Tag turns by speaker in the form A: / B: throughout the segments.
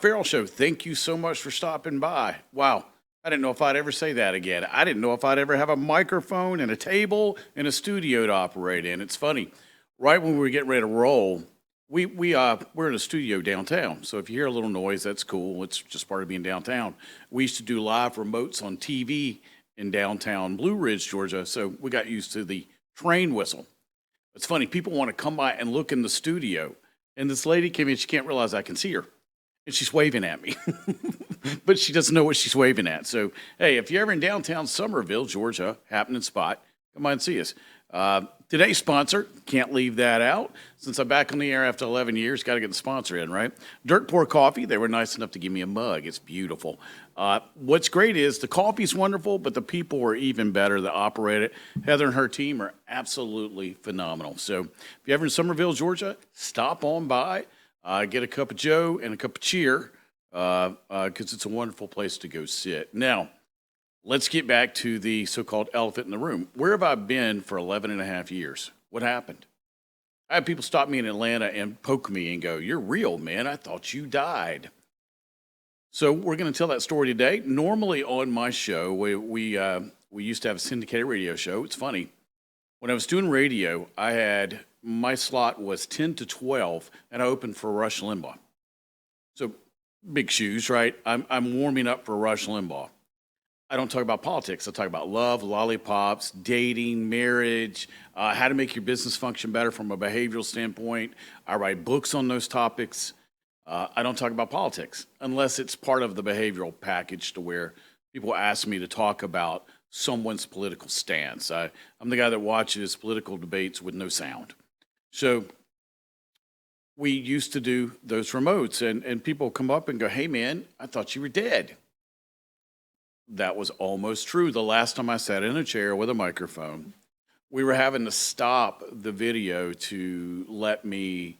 A: Ferrell Show. Thank you so much for stopping by. Wow. I didn't know if I'd ever say that again. I didn't know if I'd ever have a microphone and a table and a studio to operate in. It's funny. Right when we were getting ready to roll, we're in a studio downtown. So if you hear a little noise, that's cool. It's just part of being downtown. We used to do live remotes on TV in downtown Blue Ridge, Georgia. So we got used to the train whistle. It's funny. People want to come by and look in the studio. And this lady came in. She can't realize I can see her. And she's waving at me. But she doesn't know what she's waving at. So, hey, if you're ever in downtown Summerville, Georgia, happening spot, come by and see us. Today's sponsor, can't leave that out. Since I'm back on the air after 11 years, got to get the sponsor in, right? Dirt Pour Coffee, they were nice enough to give me a mug. It's beautiful. What's great is the coffee's wonderful, but the people are even better that operate it. Heather and her team are absolutely phenomenal. So if you're ever in Summerville, Georgia, stop on by, get a cup of Joe and a cup of cheer, because it's a wonderful place to go sit. Now, let's get back to the so-called elephant in the room. Where have I been for 11 and a half years? What happened? I had people stop me in Atlanta and poke me and go, "You're real, man. I thought you died." So we're going to tell that story today. Normally on my show, we used to have a syndicated radio show. It's funny. When I was doing radio, my slot was 10 to 12, and I opened for Rush Limbaugh. So big shoes, right? I'm warming up for Rush Limbaugh. I don't talk about politics. I talk about love, lollipops, dating, marriage, how to make your business function better from a behavioral standpoint. I write books on those topics. I don't talk about politics unless it's part of the behavioral package to where people ask me to talk about someone's political stance. I'm the guy that watches political debates with no sound. So we used to do those remotes, and people come up and go, "Hey, man, I thought you were dead." That was almost true. The last time I sat in a chair with a microphone, we were having to stop the video to let me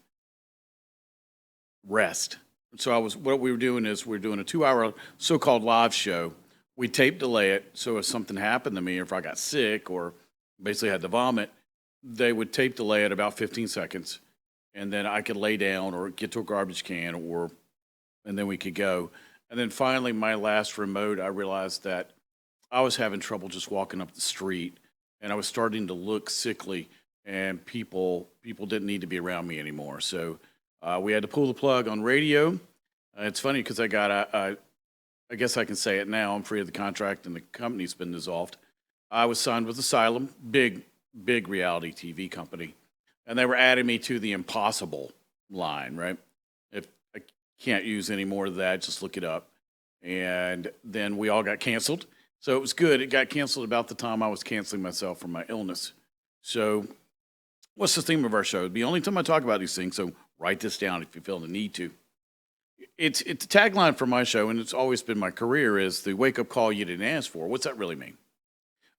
A: rest. So what we were doing is we're doing a 2-hour so-called live show. We tape delay it, so if something happened to me, or if I got sick or basically had to vomit, they would tape delay it about 15 seconds, and then I could lay down or get to a garbage can, and then we could go. And then finally, my last remote, I realized that I was having trouble just walking up the street, and I was starting to look sickly, and people didn't need to be around me anymore. So we had to pull the plug on radio. It's funny because I guess I can say it now. I'm free of the contract, and the company's been dissolved. I was signed with Asylum, big reality TV company, and they were adding me to the impossible line, right? Can't use any more of that, just look it up. And then we all got canceled. So it was good. It got canceled about the time I was canceling myself from my illness. So what's the theme of our show? It'd be the only time I talk about these things, so write this down if you feel the need to. It's the tagline for my show, and it's always been my career, is the wake-up call you didn't ask for. What's that really mean?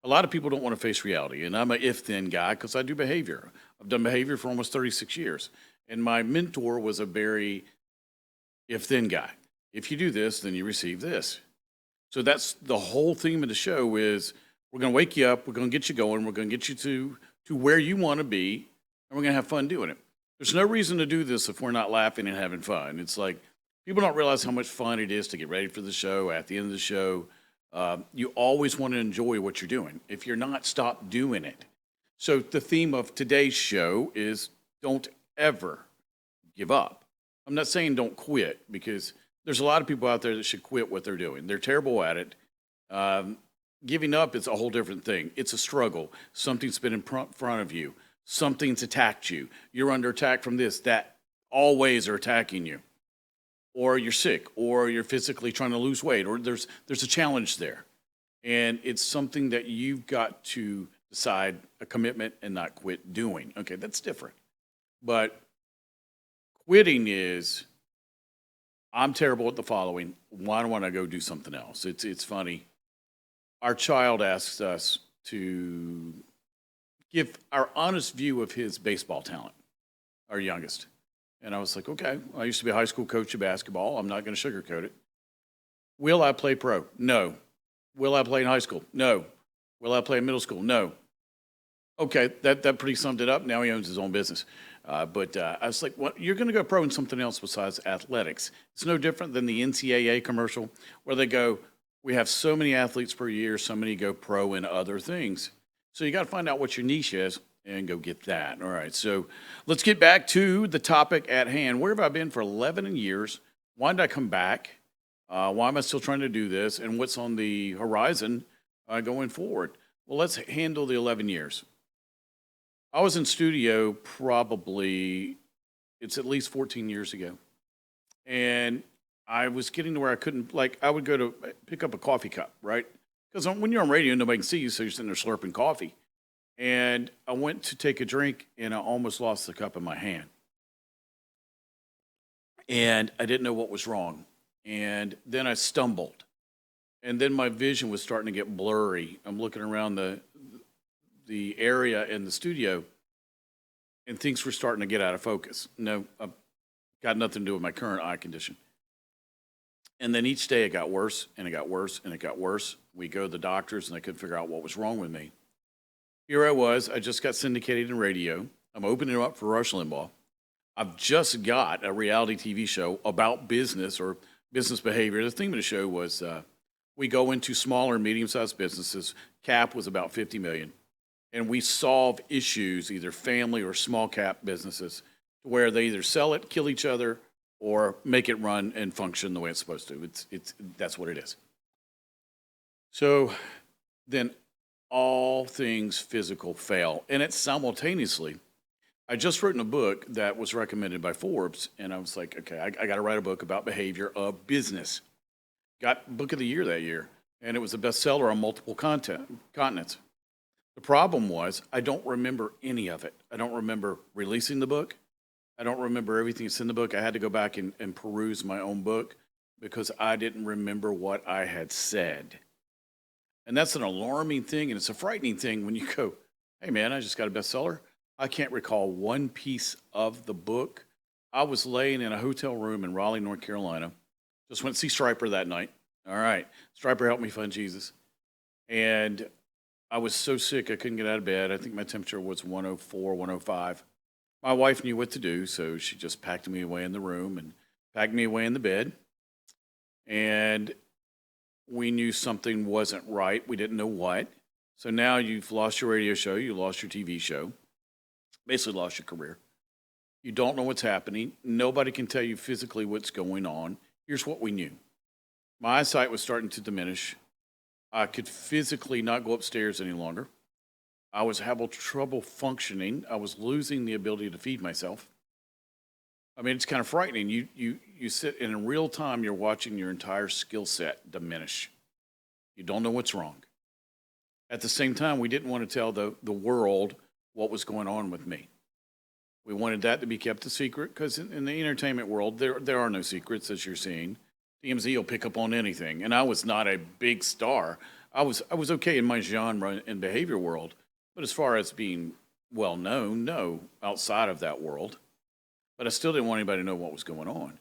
A: A lot of people don't want to face reality, and I'm an if-then guy because I do behavior. I've done behavior for almost 36 years. And my mentor was a very if-then guy. If you do this, then you receive this. So that's the whole theme of the show is we're going to wake you up, we're going to get you going, we're going to get you to where you want to be, and we're going to have fun doing it. There's no reason to do this if we're not laughing and having fun. It's like people don't realize how much fun it is to get ready for the show, at the end of the show. You always want to enjoy what you're doing. If you're not, stop doing it. So the theme of today's show is don't ever give up. I'm not saying don't quit, because there's a lot of people out there that should quit what they're doing. They're terrible at it. Giving up is a whole different thing. It's a struggle. Something's been in front of you. Something's attacked you. You're under attack from this, that. All ways are attacking you. Or you're sick, or you're physically trying to lose weight, or there's a challenge there. And it's something that you've got to decide a commitment and not quit doing. Okay, that's different. But quitting is, I'm terrible at the following. Why don't I go do something else? It's funny. Our child asks us to give our honest view of his baseball talent, our youngest. And I was like, okay, I used to be a high school coach of basketball. I'm not going to sugarcoat it. Will I play pro? No. Will I play in high school? No. Will I play in middle school? No. Okay, that pretty summed it up. Now he owns his own business. But I was like, well, you're going to go pro in something else besides athletics. It's no different than the NCAA commercial where they go, we have so many athletes per year, so many go pro in other things. So you got to find out what your niche is and go get that. All right. So let's get back to the topic at hand. Where have I been for 11 years? Why did I come back? Why am I still trying to do this? And what's on the horizon going forward? Well, let's handle the 11 years. I was in studio probably, it's at least 14 years ago. And I was getting to where I couldn't, like, I would go to pick up a coffee cup, right? Because when you're on radio, nobody can see you, so you're sitting there slurping coffee. And I went to take a drink, and I almost lost the cup in my hand. And I didn't know what was wrong. And then I stumbled. And then my vision was starting to get blurry. I'm looking around the area in the studio, and things were starting to get out of focus. No, I've got nothing to do with my current eye condition. And then each day it got worse, and it got worse, and it got worse. We go to the doctors, and they couldn't figure out what was wrong with me. Here I was. I just got syndicated in radio. I'm opening up for Rush Limbaugh. I've just got a reality TV show about business or business behavior. The theme of the show was we go into smaller and medium-sized businesses. Cap was about 50 million. And we solve issues, either family or small cap businesses, where they either sell it, kill each other, or make it run and function the way it's supposed to. That's what it is. So then all things physical fail. And it's simultaneously, I just written a book that was recommended by Forbes, and I was like, okay, I got to write a book about behavior of business. Got Book of the Year that year, and it was a bestseller on multiple continents. The problem was I don't remember any of it. I don't remember releasing the book. I don't remember everything that's in the book. I had to go back and peruse my own book because I didn't remember what I had said. And that's an alarming thing, and it's a frightening thing when you go, hey, man, I just got a bestseller. I can't recall one piece of the book. I was laying in a hotel room in Raleigh, North Carolina. Just went to see Stryper that night. All right. Stryper helped me find Jesus. And I was so sick I couldn't get out of bed. I think my temperature was 104, 105. My wife knew what to do, so she just packed me away in the room and packed me away in the bed. And we knew something wasn't right. We didn't know what. So now you've lost your radio show. You lost your TV show. Basically lost your career. You don't know what's happening. Nobody can tell you physically what's going on. Here's what we knew. My eyesight was starting to diminish. I could physically not go upstairs any longer. I was having trouble functioning. I was losing the ability to feed myself. I mean, it's kind of frightening. You sit and in real time, you're watching your entire skill set diminish. You don't know what's wrong. At the same time, we didn't want to tell the world what was going on with me. We wanted that to be kept a secret because in the entertainment world, there are no secrets, as you're seeing. TMZ will pick up on anything, and I was not a big star. I was okay in my genre and behavior world, but as far as being well known, no, outside of that world. But I still didn't want anybody to know what was going on.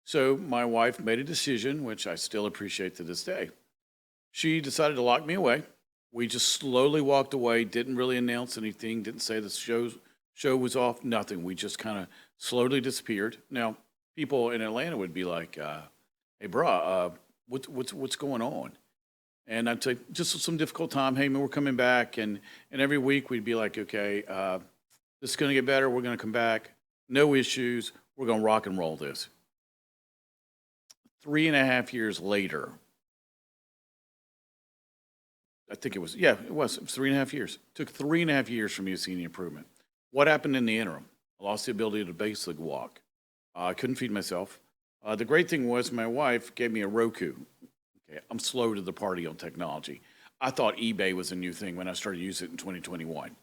A: So my wife made a decision, which I still appreciate to this day. She decided to lock me away. We just slowly walked away, didn't really announce anything, didn't say the show was off, nothing. We just kind of slowly disappeared. Now, people in Atlanta would be like, hey, brah, what's going on? And I'd say, just some difficult time. Hey, man, we're coming back. And every week we'd be like, okay, this is going to get better. We're going to come back. No issues. We're going to rock and roll this. 3.5 years later, I think it was 3.5 years. It took 3.5 years for me to see any improvement. What happened in the interim? I lost the ability to basically walk. I couldn't feed myself. The great thing was my wife gave me a Roku. Okay, I'm slow to the party on technology. I thought eBay was a new thing when I started using it in 2021.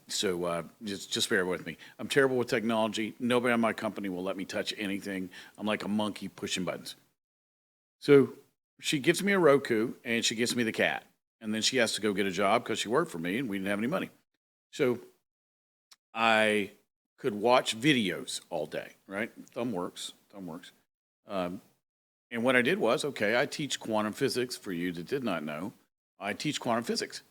A: So just bear with me. I'm terrible with technology. Nobody in my company will let me touch anything. I'm like a monkey pushing buttons. So she gives me a Roku, and she gives me the cat. And then she has to go get a job because she worked for me, and we didn't have any money. So I could watch videos all day, right? Thumb works. And what I did was, okay, I teach quantum physics. For you that did not know, I teach quantum physics.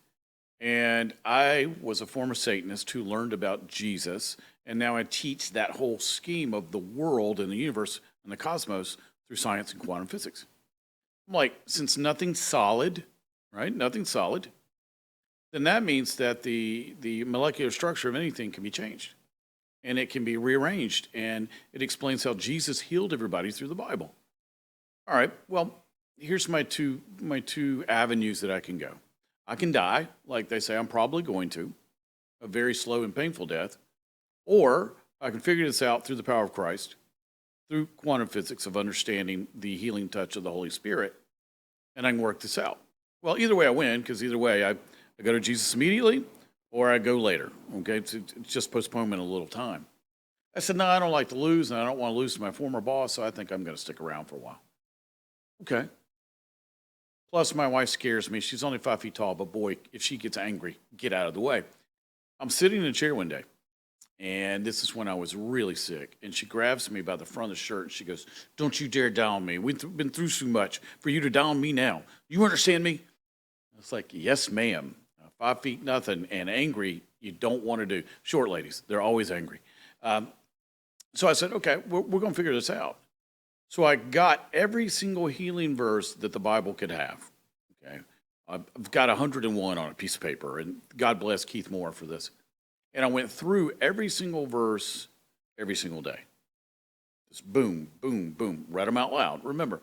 A: And I was a former Satanist who learned about Jesus, and now I teach that whole scheme of the world and the universe and the cosmos through science and quantum physics. I'm like, since nothing's solid, right? Nothing's solid, then that means that the molecular structure of anything can be changed and it can be rearranged. And it explains how Jesus healed everybody through the Bible. All right, well, here's my two avenues that I can go. I can die, like they say I'm probably going to, a very slow and painful death, or I can figure this out through the power of Christ, through quantum physics of understanding the healing touch of the Holy Spirit, and I can work this out. Well, either way I win, because either way I go to Jesus immediately or I go later. Okay, it's just postponement a little time. I said, no, I don't like to lose, and I don't want to lose to my former boss, so I think I'm going to stick around for a while. Okay. Plus, my wife scares me. She's only 5 feet tall, but boy, if she gets angry, get out of the way. I'm sitting in a chair one day, and this is when I was really sick. And she grabs me by the front of the shirt, and she goes, don't you dare down me. We've been through so much for you to down me now. You understand me? It's like, yes, ma'am. 5 feet nothing and angry, you don't want to do. Short ladies, they're always angry. So I said, okay, we're going to figure this out. So I got every single healing verse that the Bible could have. Okay, I've got 101 on a piece of paper, and God bless Keith Moore for this. And I went through every single verse every single day. Just boom, boom, boom, read them out loud. Remember,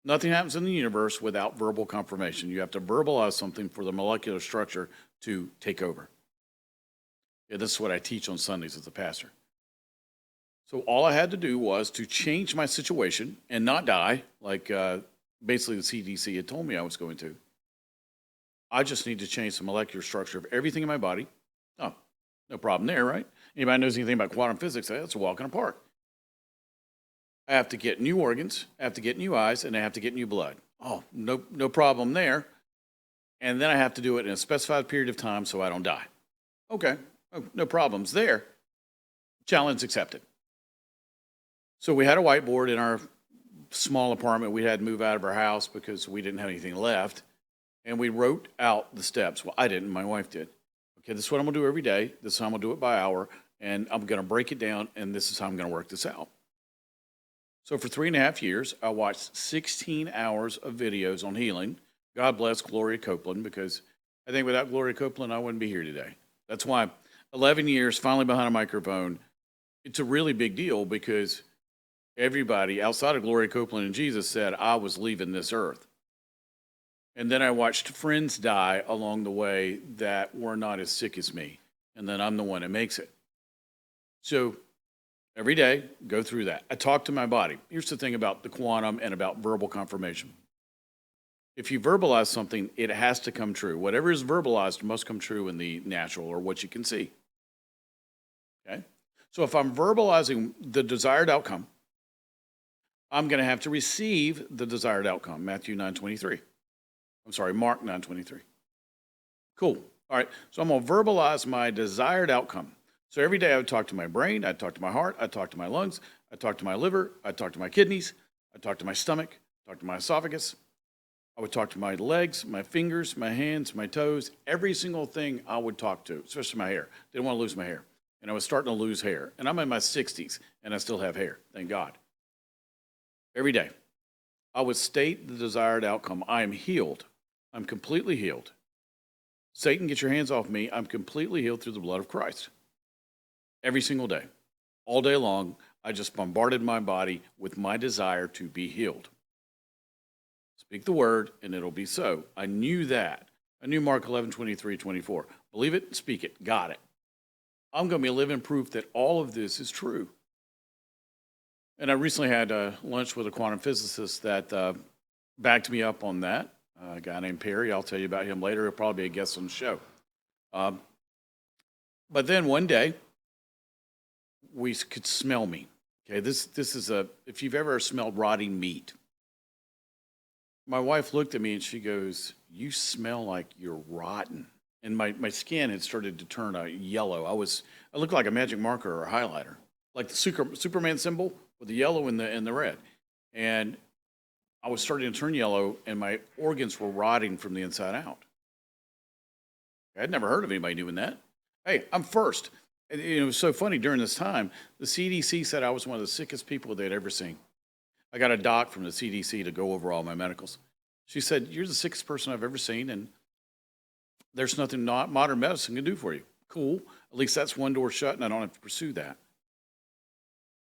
A: nothing happens in the universe without verbal confirmation. You have to verbalize something for the molecular structure to take over. Yeah, this is what I teach on Sundays as a pastor. So all I had to do was to change my situation and not die, like basically the CDC had told me I was going to. I just need to change the molecular structure of everything in my body. Oh, no problem there, right? Anybody knows anything about quantum physics? That's a walk in the park. I have to get new organs, I have to get new eyes, and I have to get new blood. Oh, no problem there. And then I have to do it in a specified period of time so I don't die. Okay, no problems there. Challenge accepted. So we had a whiteboard in our small apartment. We had to move out of our house because we didn't have anything left. And we wrote out the steps. Well, I didn't, my wife did. Okay, this is what I'm gonna do every day. This is how I'm gonna do it by hour. And I'm gonna break it down, and this is how I'm gonna work this out. So for 3.5 years, I watched 16 hours of videos on healing. God bless Gloria Copeland, because I think without Gloria Copeland, I wouldn't be here today. That's why 11 years, finally behind a microphone, it's a really big deal, because everybody outside of Gloria Copeland and Jesus said I was leaving this earth. And then I watched friends die along the way that were not as sick as me. And then I'm the one that makes it. So every day, go through that. I talk to my body. Here's the thing about the quantum and about verbal confirmation. If you verbalize something, it has to come true. Whatever is verbalized must come true in the natural, or what you can see. Okay? So if I'm verbalizing the desired outcome, I'm going to have to receive the desired outcome. Matthew 9:23. I'm sorry, Mark 9:23. Cool. All right. So I'm going to verbalize my desired outcome. So every day I would talk to my brain, I'd talk to my heart, I'd talk to my lungs, I'd talk to my liver, I'd talk to my kidneys, I'd talk to my stomach, talk to my esophagus. I would talk to my legs, my fingers, my hands, my toes, every single thing I would talk to, especially my hair. Didn't want to lose my hair. And I was starting to lose hair. And I'm in my 60s, and I still have hair, thank God. Every day, I would state the desired outcome. I am healed. I'm completely healed. Satan, get your hands off me. I'm completely healed through the blood of Christ. Every single day, all day long, I just bombarded my body with my desire to be healed. Speak the word, and it'll be so. I knew that. I knew Mark 11:23-24. Believe it, speak it. Got it. I'm going to be living proof that all of this is true. And I recently had lunch with a quantum physicist that backed me up on that. A guy named Perry. I'll tell you about him later. He'll probably be a guest on the show. But then one day, we could smell me. Okay, this is if you've ever smelled rotting meat. My wife looked at me and she goes, you smell like you're rotten. And my skin had started to turn yellow. I looked like a magic marker or a highlighter, like the Superman symbol with the yellow and the red. And I was starting to turn yellow, and my organs were rotting from the inside out. I'd never heard of anybody doing that. Hey, I'm first. And it was so funny during this time, the CDC said I was one of the sickest people they'd ever seen. I got a doc from the CDC to go over all my medicals. She said, "You're the sickest person I've ever seen, and there's nothing not modern medicine can do for you." Cool. At least that's one door shut, and I don't have to pursue that.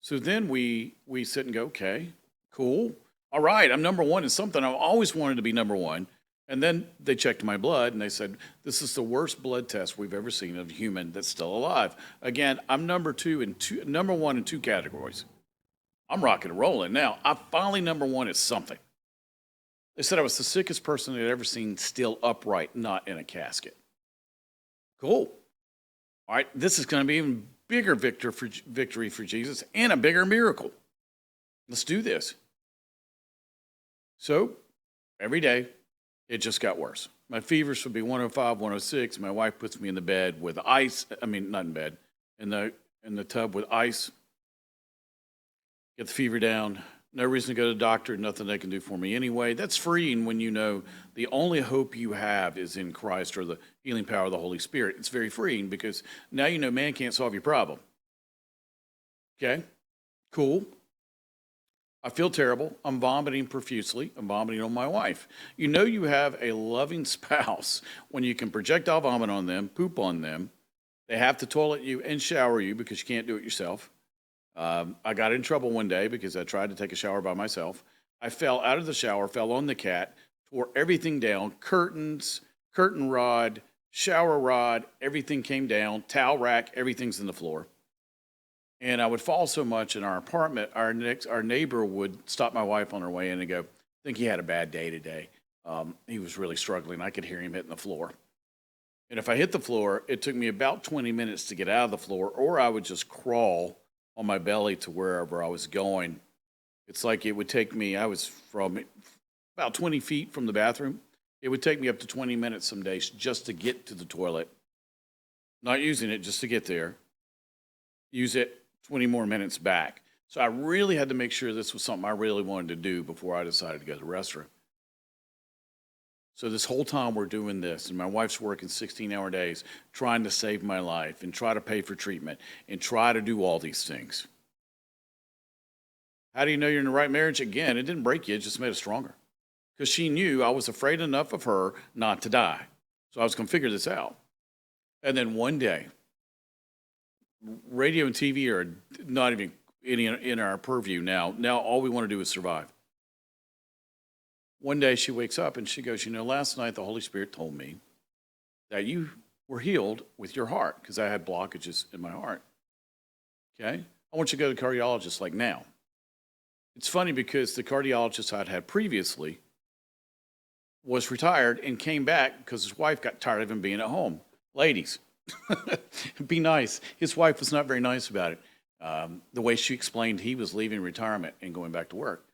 A: So then we sit and go, okay, cool. All right, I'm number one in something. I've always wanted to be number one. And then they checked my blood and they said, this is the worst blood test we've ever seen of a human that's still alive. Again, I'm number one in two categories. I'm rocking and rolling. Now, I'm finally number one at something. They said I was the sickest person they'd ever seen still upright, not in a casket. Cool. All right, this is going to be even bigger victory for Jesus and a bigger miracle. Let's do this. So every day, it just got worse. My fevers would be 105, 106. My wife puts me in the bed with ice. I mean, not in bed, in the tub with ice. Get the fever down. No reason to go to the doctor. Nothing they can do for me anyway. That's freeing when you know the only hope you have is in Christ or the healing power of the Holy Spirit. It's very freeing because now you know man can't solve your problem. Okay? Cool. I feel terrible. I'm vomiting profusely. I'm vomiting on my wife. You know you have a loving spouse when you can projectile vomit on them, poop on them. They have to toilet you and shower you because you can't do it yourself. I got in trouble one day because I tried to take a shower by myself. I fell out of the shower, fell on the cat, tore everything down, curtains, curtain rod, shower rod, everything came down, towel rack, everything's in the floor. And I would fall so much in our apartment, our neighbor would stop my wife on her way in and go, "I think he had a bad day today. He was really struggling. I could hear him hitting the floor." And if I hit the floor, it took me about 20 minutes to get out of the floor, or I would just crawl on my belly to wherever I was going. It's like it would take me, I was from about 20 feet from the bathroom. It would take me up to 20 minutes some days just to get to the toilet. Not using it, just to get there. Use it 20 more minutes back. So I really had to make sure this was something I really wanted to do before I decided to go to the restroom. So this whole time we're doing this, and my wife's working 16-hour days trying to save my life and try to pay for treatment and try to do all these things. How do you know you're in the right marriage? Again, it didn't break you, it just made us stronger. Because she knew I was afraid enough of her not to die. So I was going to figure this out. And then one day, radio and TV are not even in our purview now. Now all we want to do is survive. One day she wakes up and she goes, last night the Holy Spirit told me that you were healed with your heart because I had blockages in my heart. Okay? I want you to go to the cardiologist like now. It's funny because the cardiologist I'd had previously was retired and came back because his wife got tired of him being at home. Ladies, be nice. His wife was not very nice about it. The way she explained he was leaving retirement and going back to work.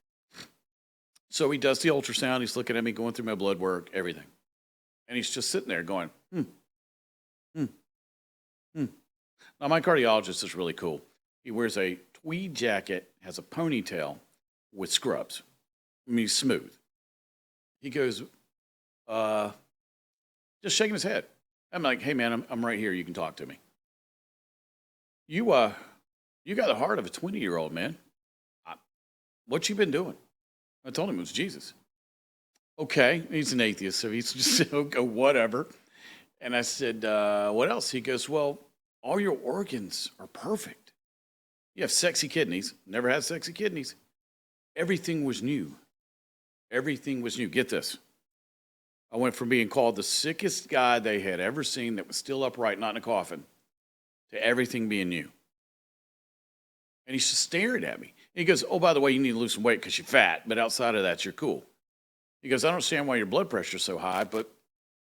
A: So he does the ultrasound. He's looking at me, going through my blood work, everything. And he's just sitting there going, Now, my cardiologist is really cool. He wears a tweed jacket, has a ponytail with scrubs. I mean, he's smooth. He goes, just shaking his head. I'm like, "Hey, man, I'm right here. You can talk to me. You got the heart of a 20-year-old, man. What you been doing?" I told him it was Jesus. Okay, he's an atheist, so he's just, okay, whatever. And I said, what else? He goes, well, all your organs are perfect. You have sexy kidneys. Never had sexy kidneys. Everything was new. Everything was new. Get this. I went from being called the sickest guy they had ever seen that was still upright, not in a coffin, to everything being new. And he's just staring at me. And he goes, oh, by the way, you need to lose some weight because you're fat, but outside of that, you're cool. He goes, I don't understand why your blood pressure's so high, but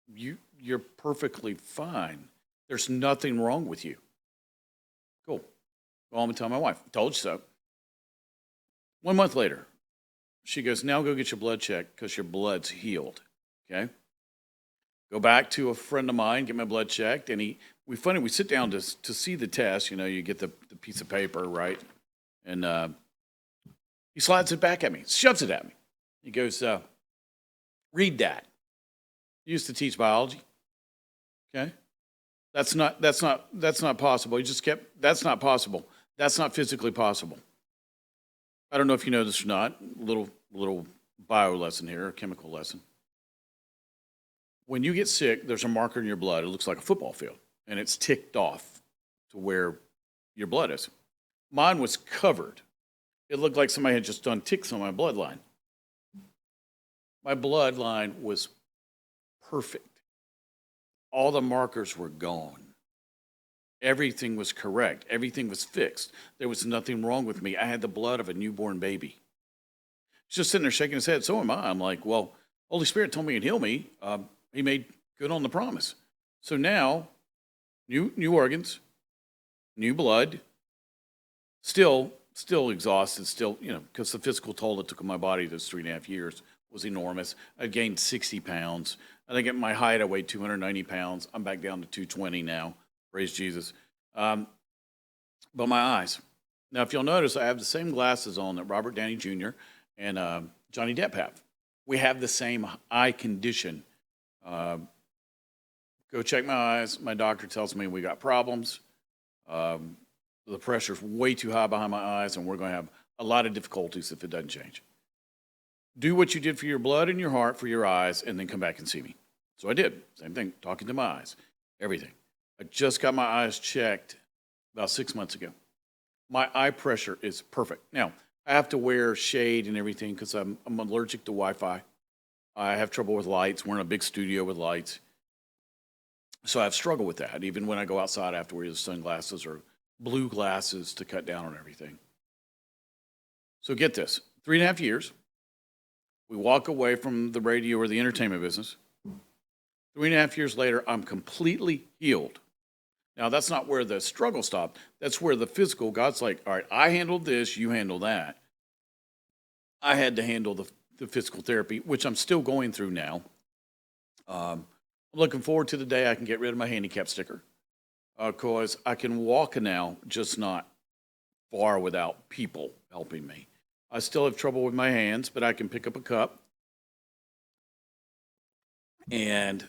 A: you're perfectly fine. There's nothing wrong with you. Cool. Go home and tell my wife. Told you so. 1 month later, she goes, now go get your blood checked because your blood's healed. Okay? Go back to a friend of mine, get my blood checked, and we sit down to see the test. You get the piece of paper, right? And he slides it back at me, shoves it at me. He goes, read that. He used to teach biology. Okay? That's not possible. He just kept, that's not possible. That's not physically possible. I don't know if you know this or not. Little bio lesson here, a chemical lesson. When you get sick, there's a marker in your blood. It looks like a football field, and it's ticked off to where your blood is. Mine was covered. It looked like somebody had just done ticks on my bloodline. My bloodline was perfect. All the markers were gone. Everything was correct. Everything was fixed. There was nothing wrong with me. I had the blood of a newborn baby. He's just sitting there shaking his head. So am I. I'm like, well, Holy Spirit told me he'd heal me. He made good on the promise. So now, new organs, new blood, still exhausted, still, because the physical toll it took on my body those 3.5 years was enormous. I gained 60 pounds. I think at my height, I weighed 290 pounds. I'm back down to 220 now. Praise Jesus. But my eyes. Now, if you'll notice, I have the same glasses on that Robert Downey Jr. and Johnny Depp have. We have the same eye condition. Go check my eyes. My doctor tells me we got problems. The pressure's way too high behind my eyes, and we're going to have a lot of difficulties if it doesn't change. Do what you did for your blood and your heart for your eyes, and then come back and see me. So I did. Same thing, talking to my eyes, everything. I just got my eyes checked about 6 months ago. My eye pressure is perfect. Now, I have to wear shade and everything because I'm allergic to Wi-Fi. I have trouble with lights. We're in a big studio with lights. So I've struggled with that. Even when I go outside, I have to wear the sunglasses or blue glasses to cut down on everything. So get this, 3.5 years. We walk away from the radio or the entertainment business. 3.5 years later, I'm completely healed. Now, that's not where the struggle stopped. That's where the physical, God's like, all right, I handled this, you handle that. I had to handle the physical therapy, which I'm still going through now. I'm looking forward to the day I can get rid of my handicap sticker because I can walk now, just not far without people helping me. I still have trouble with my hands, but I can pick up a cup and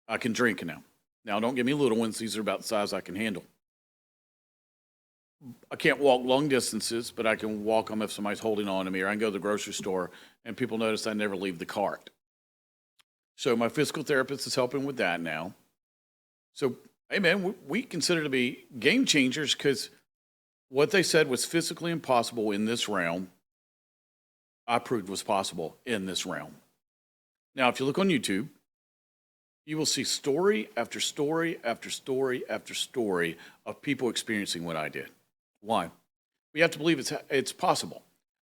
A: I can drink now. Now, don't give me little ones. These are about the size I can handle. I can't walk long distances, but I can walk them if somebody's holding on to me, or I can go to the grocery store and people notice I never leave the cart. So my physical therapist is helping with that now. So, hey man, we consider to be game changers because what they said was physically impossible in this realm, I proved was possible in this realm. Now, if you look on YouTube, you will see story after story after story after story of people experiencing what I did. Why? We have to believe it's possible.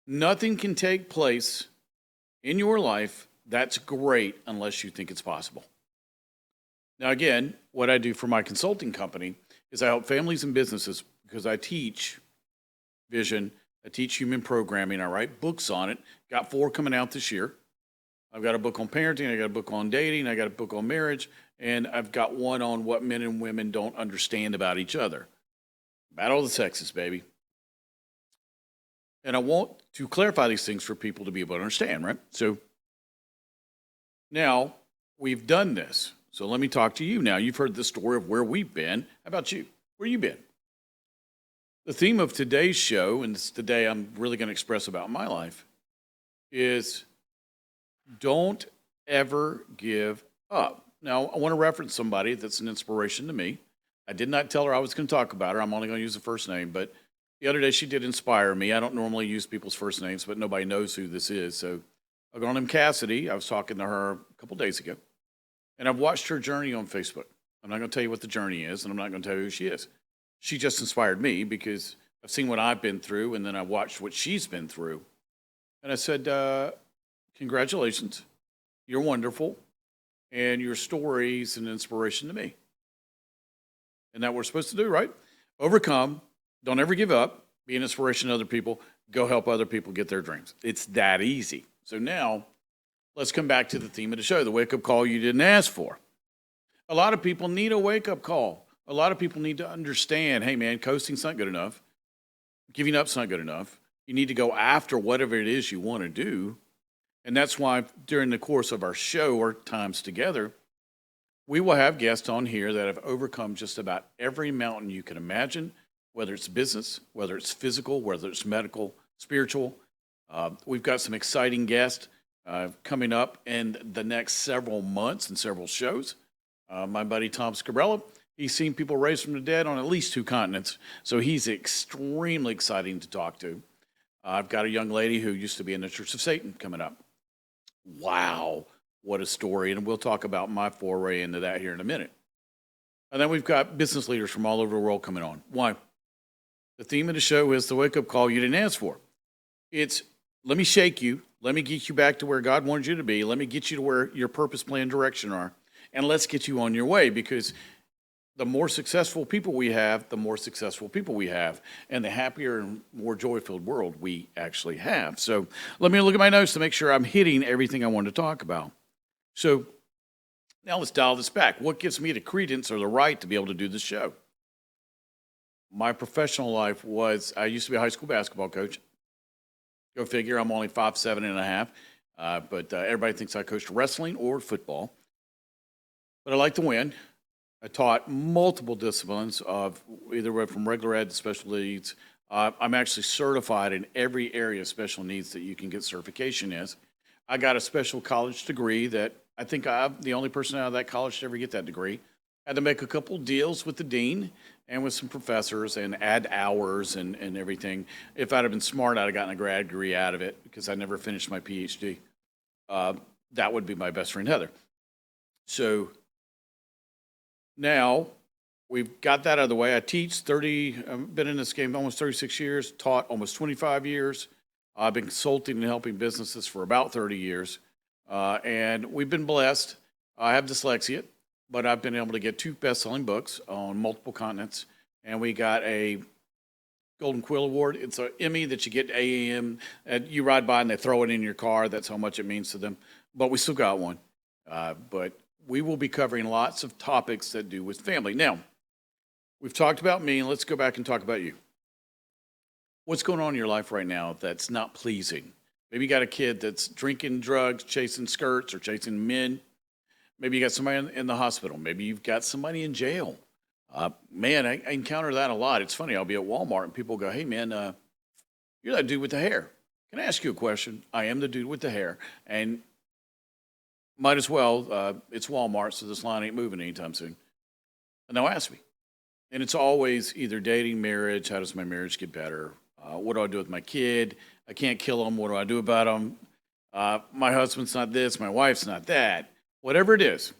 A: Nothing can take place in your life that's great unless you think it's possible. Now, again, what I do for my consulting company is I help families and businesses because I teach vision, I teach human programming, I write books on it. Got 4 coming out this year. I've got a book on parenting, I got a book on dating, I got a book on marriage, and I've got one on what men and women don't understand about each other. Battle of the sexes, baby. And I want to clarify these things for people to be able to understand, right? So now we've done this. So let me talk to you now. You've heard the story of where we've been. How about you? Where you been? The theme of today's show, and it's the day I'm really going to express about my life, is don't ever give up. Now, I want to reference somebody that's an inspiration to me. I did not tell her I was going to talk about her. I'm only going to use the first name. But the other day, she did inspire me. I don't normally use people's first names, but nobody knows who this is. So a girl named Cassidy, I was talking to her a couple days ago. And I've watched her journey on Facebook. I'm not going to tell you what the journey is, and I'm not going to tell you who she is. She just inspired me because I've seen what I've been through, and then I watched what she's been through. And I said, congratulations. You're wonderful. And your story is an inspiration to me. And that we're supposed to do, right? Overcome. Don't ever give up. Be an inspiration to other people. Go help other people get their dreams. It's that easy. So now, let's come back to the theme of the show, the wake-up call you didn't ask for. A lot of people need a wake-up call. A lot of people need to understand, hey, man, coasting's not good enough. Giving up's not good enough. You need to go after whatever it is you want to do. And that's why during the course of our show or times together, We will have guests on here that have overcome just about every mountain you can imagine, whether it's business, whether it's physical, whether it's medical, spiritual. We've got some exciting guests coming up in the next several months and several shows. My buddy Tom Scabrella, he's seen people raised from the dead on at least 2 continents, so he's extremely exciting to talk to. I've got a young lady who used to be in the Church of Satan coming up. Wow, what a story. And we'll talk about my foray into that here in a minute. And then we've got business leaders from all over the world coming on. Why? The theme of the show is the wake-up call you didn't ask for. It's, let me shake you. Let me get you back to where God wanted you to be. Let me get you to where your purpose, plan, direction are. And let's get you on your way, because the more successful people we have, the more successful people we have, and the happier and more joy-filled world we actually have. So let me look at my notes to make sure I'm hitting everything I want to talk about. So now let's dial this back. What gives me the credence or the right to be able to do this show? My professional life was, I used to be a high school basketball coach. Go figure, I'm only 5'7" and a half, but everybody thinks I coached wrestling or football. But I like to win. I taught multiple disciplines of either from regular ed to special needs. I'm actually certified in every area of special needs that you can get certification as. I got a special college degree that I think I'm the only person out of that college to ever get that degree. Had to make a couple deals with the dean and with some professors and add hours and everything. If I'd have been smart, I'd have gotten a grad degree out of it, because I never finished my PhD. That would be my best friend, Heather. So now we've got that out of the way. I teach I've been in this game almost 36 years, taught almost 25 years. I've been consulting and helping businesses for about 30 years. And we've been blessed. I have dyslexia, but I've been able to get 2 best-selling books on multiple continents. And we got a Golden Quill Award. It's an Emmy that you get AAM, and you ride by and they throw it in your car. That's how much it means to them. But we still got one. But we will be covering lots of topics that do with family. Now, we've talked about me, and let's go back and talk about you. What's going on in your life right now that's not pleasing? Maybe you got a kid that's drinking drugs, chasing skirts, or chasing men. Maybe you got somebody in the hospital. Maybe you've got somebody in jail. Man, I encounter that a lot. It's funny. I'll be at Walmart and people go, "Hey, man, you're that dude with the hair. Can I ask you a question?" I am the dude with the hair. And might as well. It's Walmart, so this line ain't moving anytime soon. And they'll ask me. And it's always either dating, marriage. How does my marriage get better? What do I do with my kid? I can't kill him. What do I do about him? My husband's not this. My wife's not that. Whatever it is.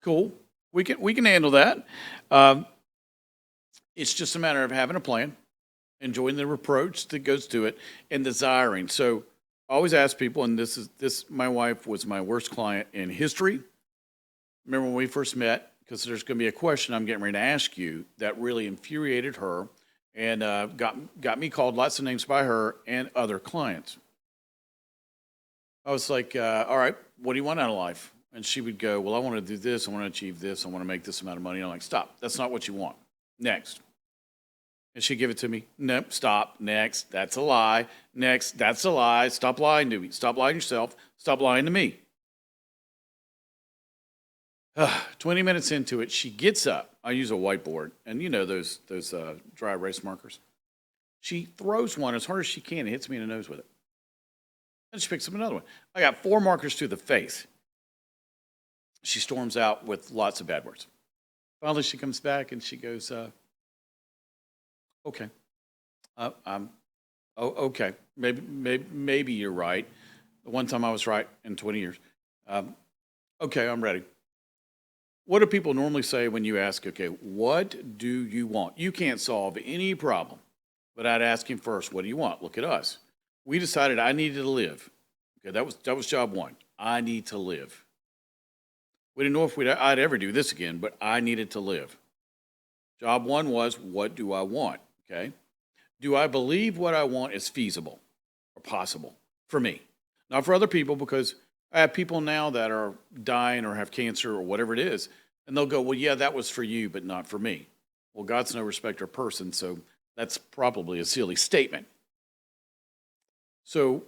A: Cool. We can handle that. It's just a matter of having a plan, enjoying the reproach that goes to it, and desiring. So I always ask people, and my wife was my worst client in history. Remember when we first met? Because there's going to be a question I'm getting ready to ask you that really infuriated her and got me called lots of names by her and other clients. I was like, all right, what do you want out of life? And she would go, well, I want to do this. I want to achieve this. I want to make this amount of money. And I'm like, stop. That's not what you want. Next. And she'd give it to me. Nope, stop. Next. That's a lie. Next. That's a lie. Stop lying to me. Stop lying to yourself. Stop lying to me. 20 minutes into it, she gets up. I use a whiteboard, and you know those dry erase markers. She throws one as hard as she can and hits me in the nose with it. Then she picks up another one. I got 4 markers to the face. She storms out with lots of bad words. Finally, she comes back and she goes, okay. Okay. Maybe you're right. The one time I was right in 20 years. Okay, I'm ready. What do people normally say when you ask, okay, what do you want? You can't solve any problem without asking first, what do you want? Look at us. We decided I needed to live. Okay, that was job 1. I need to live. We didn't know if I'd ever do this again, but I needed to live. Job 1 was, what do I want? Okay. Do I believe what I want is feasible or possible for me? Not for other people, because I have people now that are dying or have cancer or whatever it is, and they'll go, well, yeah, that was for you, but not for me. Well, God's no respecter of person, so that's probably a silly statement. So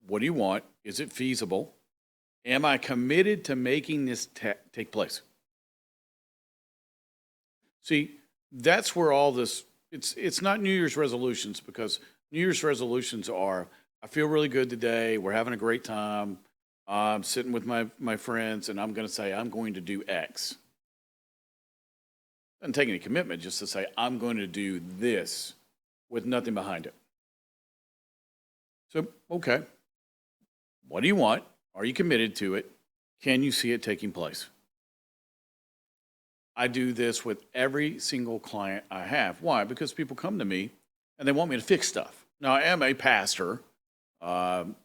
A: what do you want? Is it feasible? Am I committed to making this take place? See, that's where all this, it's not New Year's resolutions, because New Year's resolutions are, I feel really good today, we're having a great time, I'm sitting with my friends, and I'm going to say I'm going to do X. Doesn't take any commitment just to say I'm going to do this with nothing behind it. So, okay, what do you want? Are you committed to it? Can you see it taking place? I do this with every single client I have. Why? Because people come to me and they want me to fix stuff. Now, I am a pastor, um,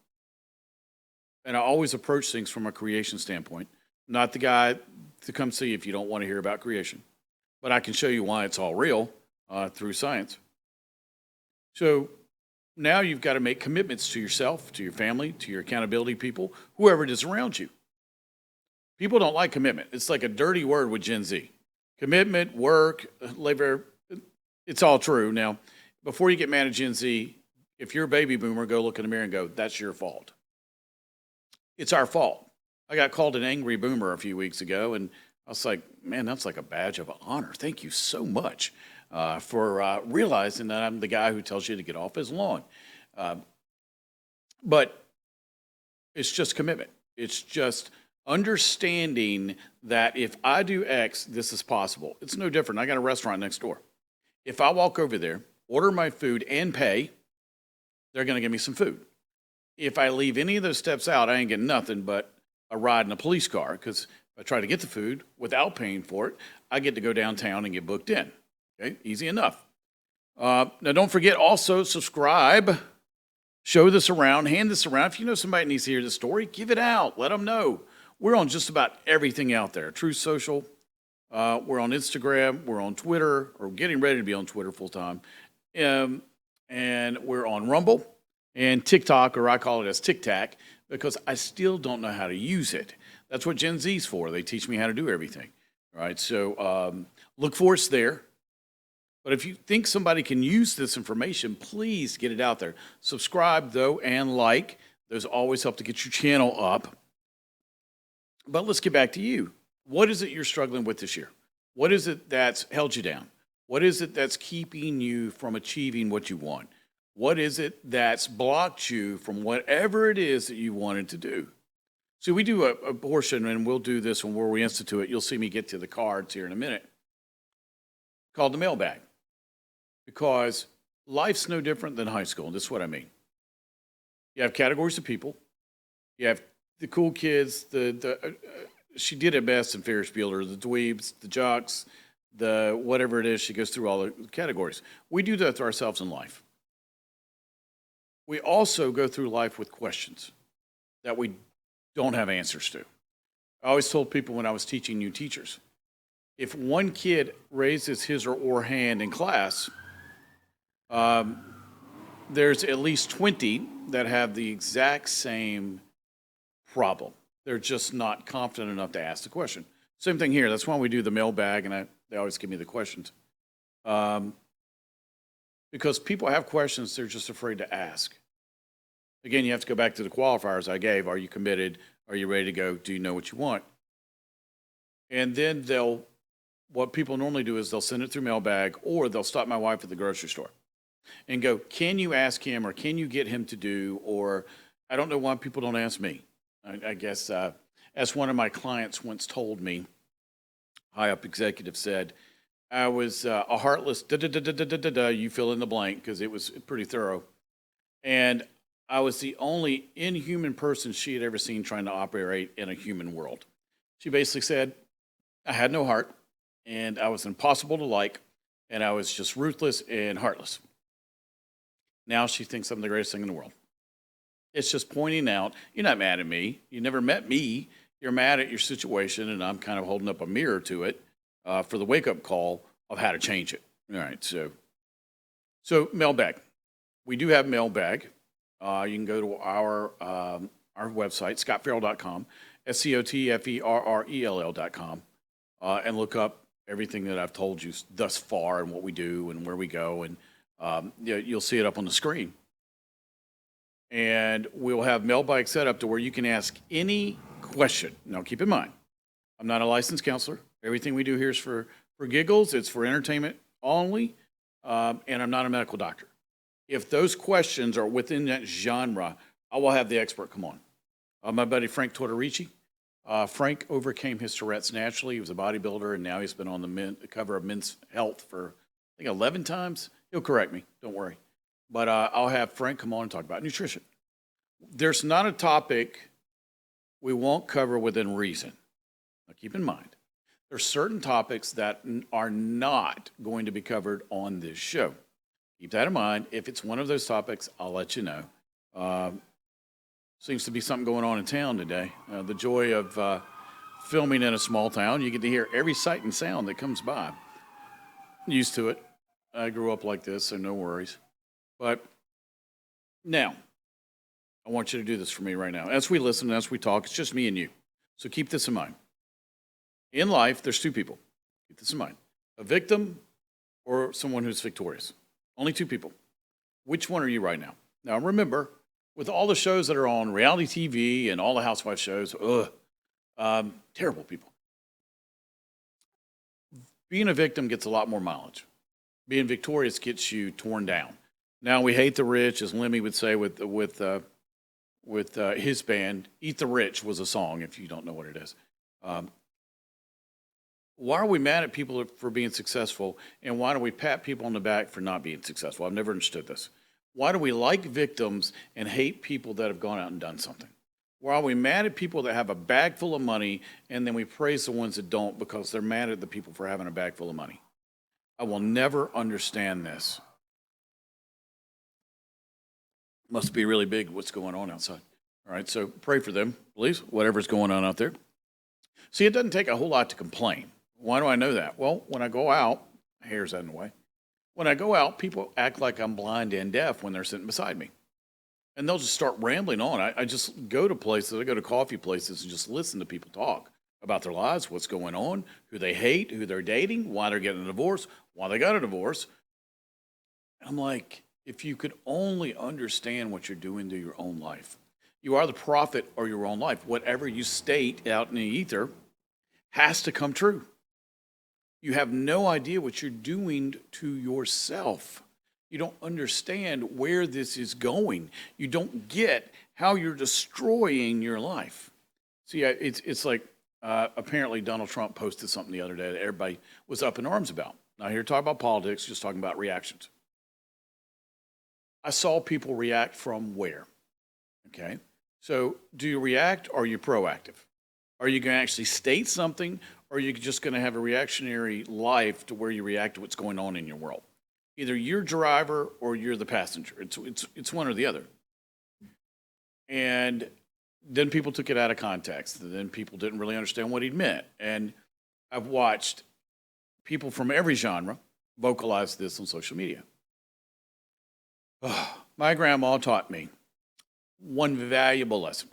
A: and I always approach things from a creation standpoint. I'm not the guy to come see if you don't want to hear about creation, but I can show you why it's all real through science. So now you've got to make commitments to yourself, to your family, to your accountability people, whoever it is around you. People don't like commitment. It's like a dirty word with Gen Z. Commitment, work, labor, it's all true. Now, before you get mad at Gen Z, if you're a baby boomer, go look in the mirror and go, that's your fault. It's our fault. I got called an angry boomer a few weeks ago, and I was like, man, that's like a badge of honor. Thank you so much for realizing that I'm the guy who tells you to get off his lawn. But it's just commitment. It's just understanding that if I do X, this is possible. It's no different. I got a restaurant next door. If I walk over there, order my food, and pay, they're going to give me some food. If I leave any of those steps out, I ain't getting nothing but a ride in a police car, because if I try to get the food without paying for it, I get to go downtown and get booked in. Okay, easy enough. Now, don't forget also subscribe, show this around, hand this around. If you know somebody needs to hear this story, give it out. Let them know. We're on just about everything out there. Truth Social. We're on Instagram. We're on Twitter, or getting ready to be on Twitter full time. And we're on Rumble and TikTok, or I call it as Tic Tac, because I still don't know how to use it. That's what Gen Z's for. They teach me how to do everything. All right. So look for us there. But if you think somebody can use this information, please get it out there. Subscribe, though, and like. Those always help to get your channel up. But let's get back to you. What is it you're struggling with this year? What is it that's held you down? What is it that's keeping you from achieving what you want? What is it that's blocked you from whatever it is that you wanted to do? See, we do a portion, and we'll do this when we institute it. You'll see me get to the cards here in a minute, called the mailbag. Because life's no different than high school, and this is what I mean. You have categories of people. You have the cool kids, she did it best in Ferris Bueller, the dweebs, the jocks, the whatever it is. She goes through all the categories. We do that to ourselves in life. We also go through life with questions that we don't have answers to. I always told people when I was teaching new teachers, if one kid raises his or her hand in class, there's at least 20 that have the exact same problem. They're just not confident enough to ask the question. Same thing here. That's why we do the mailbag, and they always give me the questions. Because people have questions they're just afraid to ask. Again, you have to go back to the qualifiers I gave. Are you committed? Are you ready to go? Do you know what you want? And then what people normally do is they'll send it through mailbag, or they'll stop my wife at the grocery store and go, can you ask him, or can you get him to do, or I don't know why people don't ask me. I guess as one of my clients once told me, high up executive said, I was a heartless you fill in the blank, because it was pretty thorough. And I was the only inhuman person she had ever seen trying to operate in a human world. She basically said, I had no heart, and I was impossible to like, and I was just ruthless and heartless. Now she thinks I'm the greatest thing in the world. It's just pointing out, you're not mad at me. You never met me. You're mad at your situation, and I'm kind of holding up a mirror to it for the wake-up call of how to change it. All right, so mailbag. We do have mailbag. You can go to our website, scotferrell.com, SCOTFERRELL.com, and look up everything that I've told you thus far and what we do and where we go, and you'll see it up on the screen. And we'll have mailbag set up to where you can ask any question. Now, keep in mind, I'm not a licensed counselor. Everything we do here is for giggles. It's for entertainment only, and I'm not a medical doctor. If those questions are within that genre, I will have the expert come on. My buddy Frank Tortorici. Frank overcame his Tourette's naturally. He was a bodybuilder, and now he's been on the cover of Men's Health for, I think, 11 times. He'll correct me. Don't worry. But I'll have Frank come on and talk about nutrition. There's not a topic we won't cover within reason. Now, keep in mind, there's certain topics that are not going to be covered on this show. Keep that in mind. If it's one of those topics, I'll let you know. Seems to be something going on in town today. The joy of filming in a small town, you get to hear every sight and sound that comes by. I'm used to it. I grew up like this, so no worries. But now, I want you to do this for me right now. As we listen, as we talk, it's just me and you. So keep this in mind. In life, there's two people. Keep this in mind. A victim or someone who's victorious. Only two people. Which one are you right now? Now, remember, with all the shows that are on reality TV and all the housewife shows, terrible people. Being a victim gets a lot more mileage. Being victorious gets you torn down. Now, we hate the rich, as Lemmy would say with his band. Eat the Rich was a song, if you don't know what it is. Why are we mad at people for being successful, and why do we pat people on the back for not being successful? I've never understood this. Why do we like victims and hate people that have gone out and done something? Why are we mad at people that have a bag full of money, and then we praise the ones that don't because they're mad at the people for having a bag full of money? I will never understand this. Must be really big what's going on outside. All right, so pray for them, please, whatever's going on out there. See, it doesn't take a whole lot to complain. Why do I know that? Well, when I go out, my hair's out in the way. When I go out, people act like I'm blind and deaf when they're sitting beside me. And they'll just start rambling on. I just go to places, I go to coffee places and just listen to people talk about their lives, what's going on, who they hate, who they're dating, why they're getting a divorce, why they got a divorce. I'm like, if you could only understand what you're doing to your own life. You are the prophet of your own life. Whatever you state out in the ether has to come true. You have no idea what you're doing to yourself. You don't understand where this is going. You don't get how you're destroying your life. See, it's like apparently Donald Trump posted something the other day that everybody was up in arms about. Not here to talk about politics, just talking about reactions. I saw people react from where? Okay, so do you react or are you proactive? Are you going to actually state something, or are you just going to have a reactionary life to where you react to what's going on in your world? Either you're driver or you're the passenger. It's one or the other. And then people took it out of context. And then people didn't really understand what he meant. And I've watched people from every genre vocalize this on social media. My grandma taught me one valuable lesson.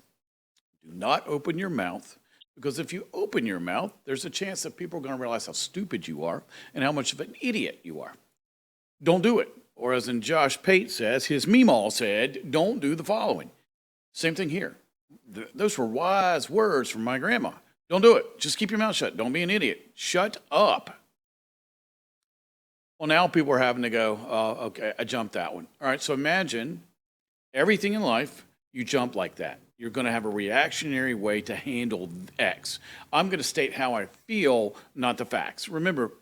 A: Do not open your mouth, because if you open your mouth, there's a chance that people are going to realize how stupid you are and how much of an idiot you are. Don't do it. Or as in Josh Pate says, his meemaw said, don't do the following. Same thing here. Those were wise words from my grandma. Don't do it. Just keep your mouth shut. Don't be an idiot. Shut up. Well, now people are having to go, okay, I jumped that one. All right, so imagine everything in life, you jump like that. You're going to have a reactionary way to handle X. I'm going to state how I feel, not the facts. Remember,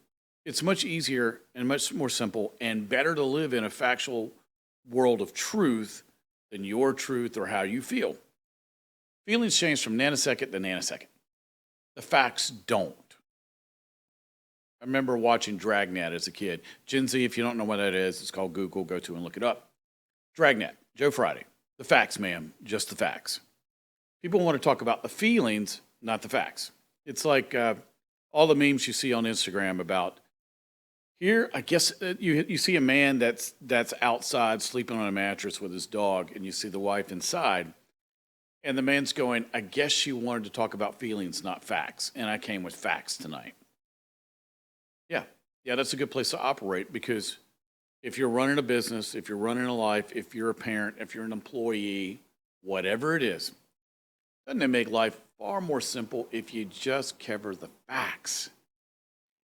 A: it's much easier and much more simple and better to live in a factual world of truth than your truth or how you feel. Feelings change from nanosecond to nanosecond. The facts don't. I remember watching Dragnet as a kid. Gen Z, if you don't know what that is, it's called Google. Go to and look it up. Dragnet, Joe Friday. The facts, ma'am, just the facts. People want to talk about the feelings, not the facts. It's like all the memes you see on Instagram about here. I guess you see a man that's outside sleeping on a mattress with his dog, and you see the wife inside, and the man's going, I guess she wanted to talk about feelings, not facts, and I came with facts tonight. Yeah, that's a good place to operate, because if you're running a business, if you're running a life, if you're a parent, if you're an employee, whatever it is, Doesn't it make life far more simple if you just cover the facts?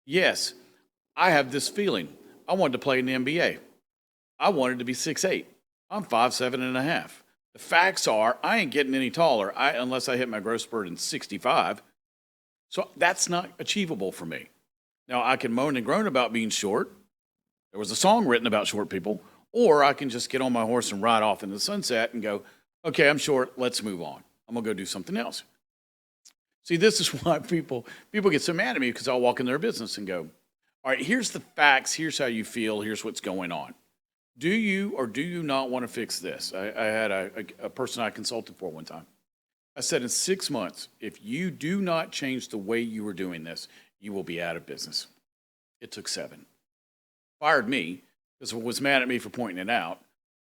A: Yes, I have this feeling. I wanted to play in the NBA. I wanted to be 6'8". I'm 5'7" and a half. The facts are I ain't getting any taller unless I hit my growth spurt in 65. So that's not achievable for me. Now I can moan and groan about being short. There was a song written about short people. Or I can just get on my horse and ride off in the sunset and go, okay, I'm short, let's move on. I'm gonna go do something else. See, this is why people get so mad at me because I'll walk in their business and go, all right, here's the facts, here's how you feel, here's what's going on. Do you or do you not want to fix this? I had a person I consulted for one time. I said, in 6 months, if you do not change the way you were doing this, you will be out of business. It took 7. Fired me because it was mad at me for pointing it out.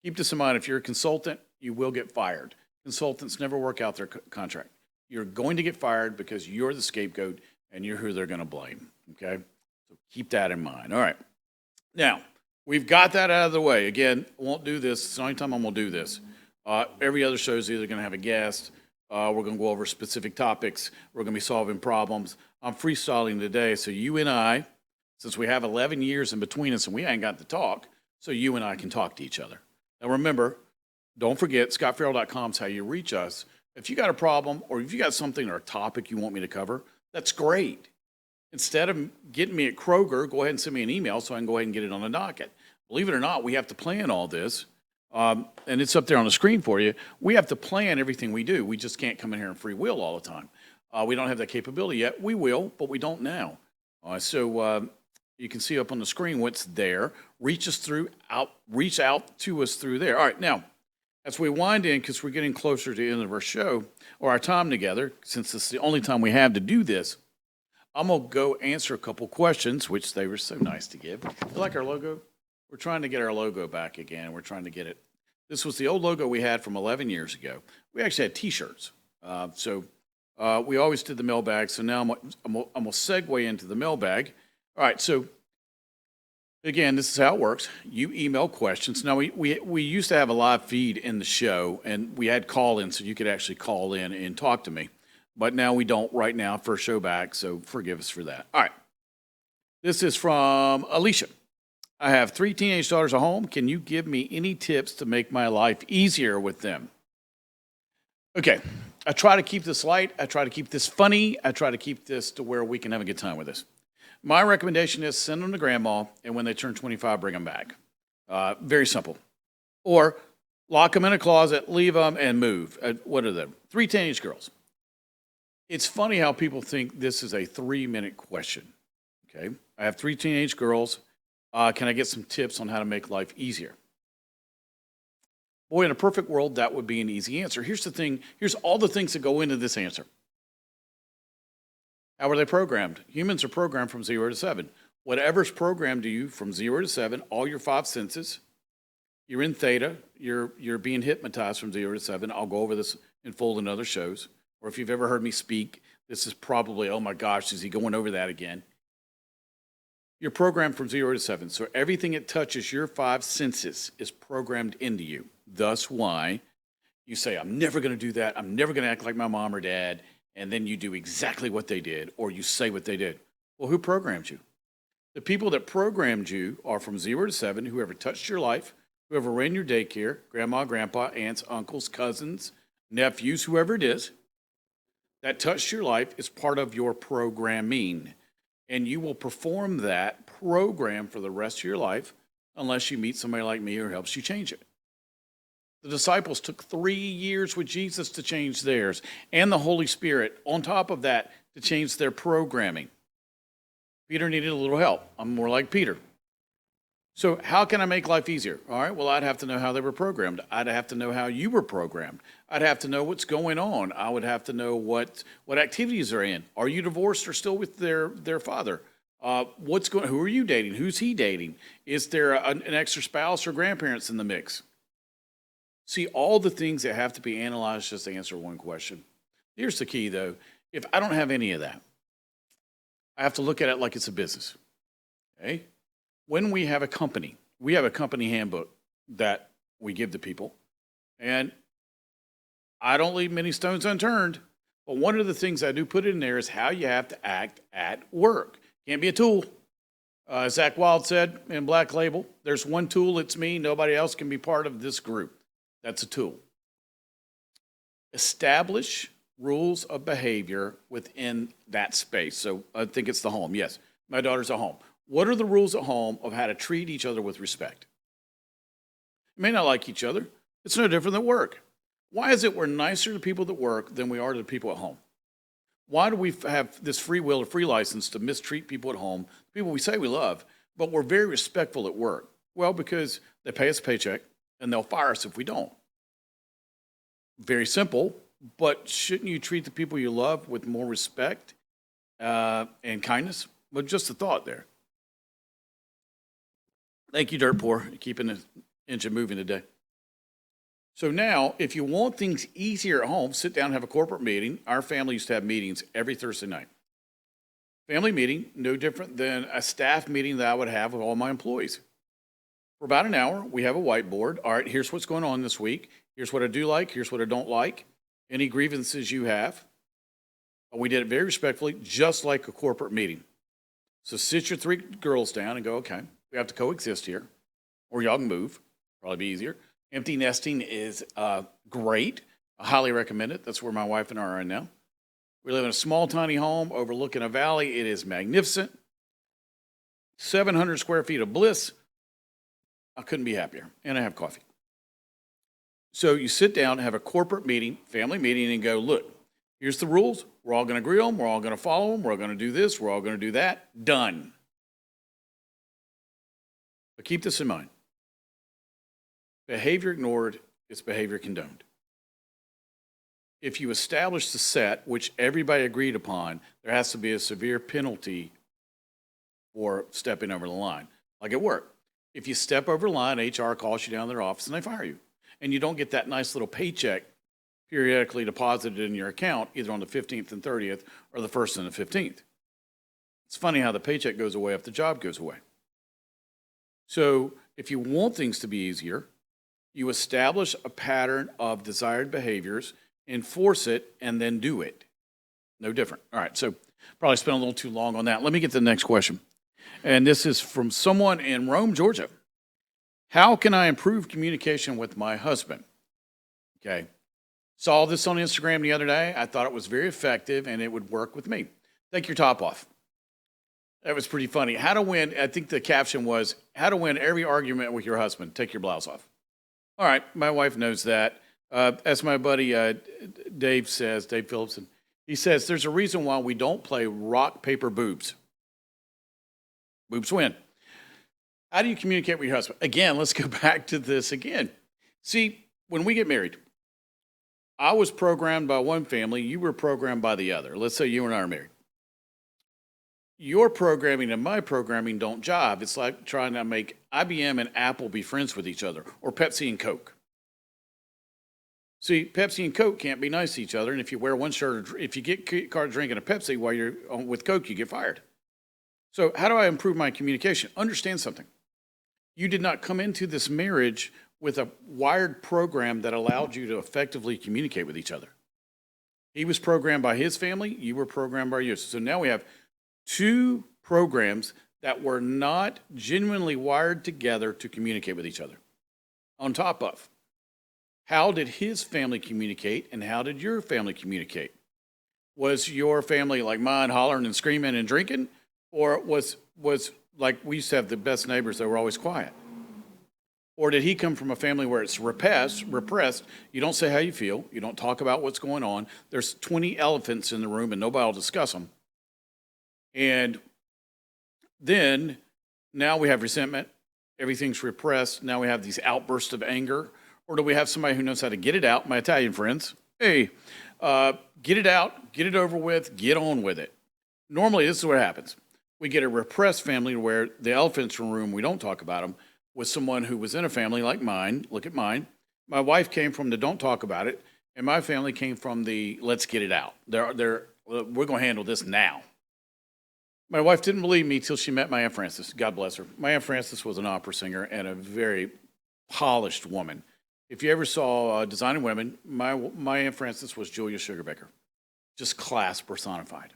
A: Keep this in mind, if you're a consultant, you will get fired. Consultants never work out their contract. You're going to get fired because you're the scapegoat and you're who they're going to blame, okay? So keep that in mind. All right. Now, we've got that out of the way. Again, I won't do this. It's the only time I'm going to do this. Every other show is either going to have a guest. We're going to go over specific topics. We're going to be solving problems. I'm freestyling today, so you and I, since we have 11 years in between us and we ain't got to talk, so you and I can talk to each other. Now remember, don't forget, scotferrell.com is how you reach us. If you got a problem or if you got something or a topic you want me to cover, that's great. Instead of getting me at Kroger, go ahead and send me an email so I can go ahead and get it on the docket. Believe it or not, we have to plan all this, and it's up there on the screen for you. We have to plan everything we do. We just can't come in here and free will all the time. We don't have that capability yet. We will, but we don't now. So you can see up on the screen what's there. Reach out to us through there. All right, now, as we wind in, because we're getting closer to the end of our show, or our time together, since it's the only time we have to do this, I'm going to go answer a couple questions, which they were so nice to give. You like our logo? We're trying to get our logo back again. We're trying to get it. This was the old logo we had from 11 years ago. We actually had T-shirts. We always did the mailbag, so now I'm going to segue into the mailbag. All right, so again, this is how it works. You email questions. Now, we used to have a live feed in the show, and we had call-in, so you could actually call in and talk to me. But now we don't right now, first show back, so forgive us for that. All right. This is from Alicia. I have 3 teenage daughters at home. Can you give me any tips to make my life easier with them? Okay. I try to keep this light. I try to keep this funny. I try to keep this to where we can have a good time with this. My recommendation is send them to grandma, and when they turn 25, bring them back. Very simple. Or lock them in a closet, leave them, and move. What are them? 3 teenage girls. It's funny how people think this is a 3-minute question. Okay, I have 3 teenage girls. Can I get some tips on how to make life easier? Boy, in a perfect world, that would be an easy answer. Here's the thing. Here's all the things that go into this answer. How are they programmed? Humans are programmed from 0 to 7. Whatever's programmed to you from 0 to 7, all your 5 senses, you're in theta, you're being hypnotized from 0 to 7. I'll go over this in full in other shows. Or if you've ever heard me speak, this is probably, oh my gosh, is he going over that again? You're programmed from 0 to 7. So everything that touches your 5 senses is programmed into you. Thus why you say, I'm never going to do that. I'm never going to act like my mom or dad. And then you do exactly what they did, or you say what they did. Well, who programmed you? The people that programmed you are from 0 to 7, whoever touched your life, whoever ran your daycare, grandma, grandpa, aunts, uncles, cousins, nephews, whoever it is, that touched your life is part of your programming. And you will perform that program for the rest of your life unless you meet somebody like me who helps you change it. The disciples took 3 years with Jesus to change theirs, and the Holy Spirit, on top of that, to change their programming. Peter needed a little help. I'm more like Peter. So how can I make life easier? All right, well, I'd have to know how they were programmed. I'd have to know how you were programmed. I'd have to know what's going on. I would have to know what activities they're in. Are you divorced or still with their father? Who are you dating? Who's he dating? Is there an extra spouse or grandparents in the mix? See, all the things that have to be analyzed just to answer one question. Here's the key, though. If I don't have any of that, I have to look at it like it's a business. Okay? When we have a company handbook that we give to people, and I don't leave many stones unturned. But one of the things I do put in there is how you have to act at work. Can't be a tool. Zach Wild said in Black Label, there's one tool, it's me. Nobody else can be part of this group. That's a tool. Establish rules of behavior within that space. So I think it's the home. Yes, my daughter's at home. What are the rules at home of how to treat each other with respect? You may not like each other. It's no different than work. Why is it we're nicer to people that work than we are to the people at home? Why do we have this free will or free license to mistreat people at home, people we say we love, but we're very respectful at work? Well, because they pay us a paycheck and they'll fire us if we don't. Very simple, but shouldn't you treat the people you love with more respect and kindness? But just a thought there. Thank you, Dirt Poor, keeping the engine moving today. So now, if you want things easier at home, sit down and have a corporate meeting. Our family used to have meetings every Thursday night. Family meeting, no different than a staff meeting that I would have with all my employees. For about an hour, we have a whiteboard. All right, here's what's going on this week. Here's what I do like. Here's what I don't like. Any grievances you have. We did it very respectfully, just like a corporate meeting. So sit your three girls down and go, okay, we have to coexist here, or y'all can move. Probably be easier. Empty nesting is great. I highly recommend it. That's where my wife and I are right now. We live in a small, tiny home overlooking a valley. It is magnificent. 700 square feet of bliss. I couldn't be happier. And I have coffee. So you sit down, have a corporate meeting, family meeting, and go, look, here's the rules. We're all going to agree on them. We're all going to follow them. We're all going to do this. We're all going to do that. Done. But keep this in mind. Behavior ignored is behavior condoned. If you establish the set, which everybody agreed upon, there has to be a severe penalty for stepping over the line. Like at work. If you step over the line, HR calls you down to their office and they fire you. And you don't get that nice little paycheck periodically deposited in your account, either on the 15th and 30th or the 1st and the 15th. It's funny how the paycheck goes away if the job goes away. So if you want things to be easier, you establish a pattern of desired behaviors, enforce it, and then do it. No different. All right, so probably spent a little too long on that. Let me get to the next question. And this is from someone in Rome, Georgia. How can I improve communication with my husband? Okay. Saw this on Instagram the other day. I thought it was very effective and it would work with me. Take your top off. That was pretty funny. How to win, I think the caption was, how to win every argument with your husband. Take your blouse off. All right, my wife knows that. As my buddy Dave says, Dave Phillipson, he says, there's a reason why we don't play rock, paper, boobs. Boobs win. How do you communicate with your husband? Again, let's go back to this again. See, when we get married, I was programmed by one family, you were programmed by the other. Let's say you and I are married. Your programming and my programming don't jive. It's like trying to make IBM and Apple be friends with each other, or Pepsi and Coke. See, Pepsi and Coke can't be nice to each other, and if you wear one shirt, or if you get caught drinking a Pepsi while you're with Coke, you get fired. So how do I improve my communication? Understand something. You did not come into this marriage with a wired program that allowed you to effectively communicate with each other. He was programmed by his family, you were programmed by yours. So now we have two programs that were not genuinely wired together to communicate with each other. On top of, how did his family communicate and how did your family communicate? Was your family like mine, hollering and screaming and drinking? Or was like we used to have the best neighbors that were always quiet? Or did he come from a family where it's repressed, you don't say how you feel, you don't talk about what's going on, there's 20 elephants in the room and nobody will discuss them. And then now we have resentment, everything's repressed, now we have these outbursts of anger. Or do we have somebody who knows how to get it out, my Italian friends? Hey, get it out, get it over with, get on with it. Normally, this is what happens. We get a repressed family where the elephants in the room, we don't talk about them, with someone who was in a family like mine. Look at mine. My wife came from the don't talk about it, and my family came from the let's get it out. We're going to handle this now. My wife didn't believe me till she met my Aunt Frances. God bless her. My Aunt Frances was an opera singer and a very polished woman. If you ever saw Designing Women, my Aunt Frances was Julia Sugarbaker, just class personified.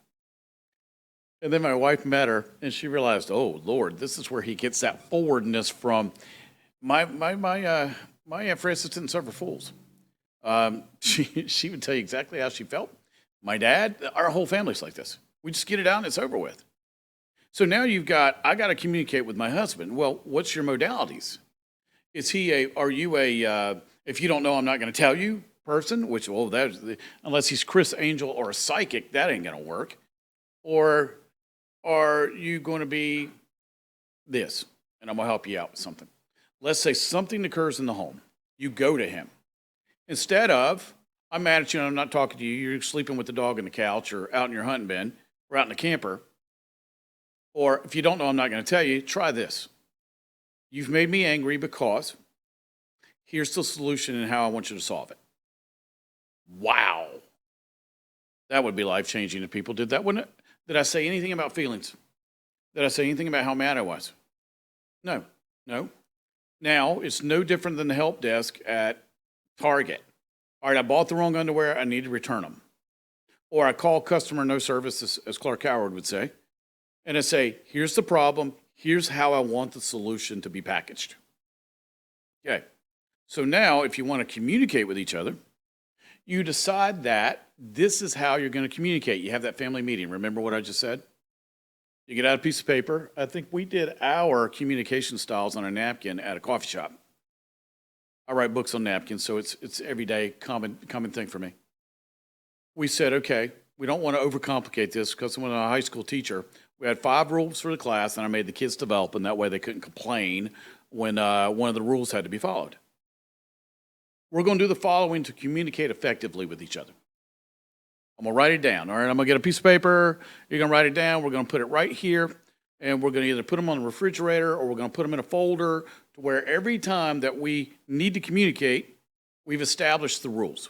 A: And then my wife met her, and she realized, oh Lord, this is where he gets that forwardness from. My Aunt Frances didn't suffer fools. She would tell you exactly how she felt. My dad, our whole family's like this. We just get it out and it's over with. So now I got to communicate with my husband. Well, what's your modalities? Are you if you don't know, I'm not going to tell you person, which, well, unless he's Chris Angel or a psychic, that ain't going to work. Or are you going to be this? And I'm going to help you out with something. Let's say something occurs in the home. You go to him. Instead of, I'm mad at you and I'm not talking to you, you're sleeping with the dog on the couch or out in your hunting bin or out in the camper. Or if you don't know, I'm not going to tell you, try this. You've made me angry because here's the solution and how I want you to solve it. Wow. That would be life-changing if people did that, wouldn't it? Did I say anything about feelings? Did I say anything about how mad I was? No. Now, it's no different than the help desk at Target. All right, I bought the wrong underwear. I need to return them. Or I call customer no service, as Clark Howard would say, and I say, here's the problem. Here's how I want the solution to be packaged. Okay. So now, if you want to communicate with each other, you decide that this is how you're going to communicate. You have that family meeting. Remember what I just said? You get out a piece of paper. I think we did our communication styles on a napkin at a coffee shop. I write books on napkins, so it's everyday common thing for me. We said, okay, we don't want to overcomplicate this because when I was a high school teacher, we had 5 rules for the class, and I made the kids develop them. That way they couldn't complain when one of the rules had to be followed. We're going to do the following to communicate effectively with each other. I'm going to write it down. All right, I'm going to get a piece of paper. You're going to write it down. We're going to put it right here, and we're going to either put them on the refrigerator or we're going to put them in a folder to where every time that we need to communicate, we've established the rules.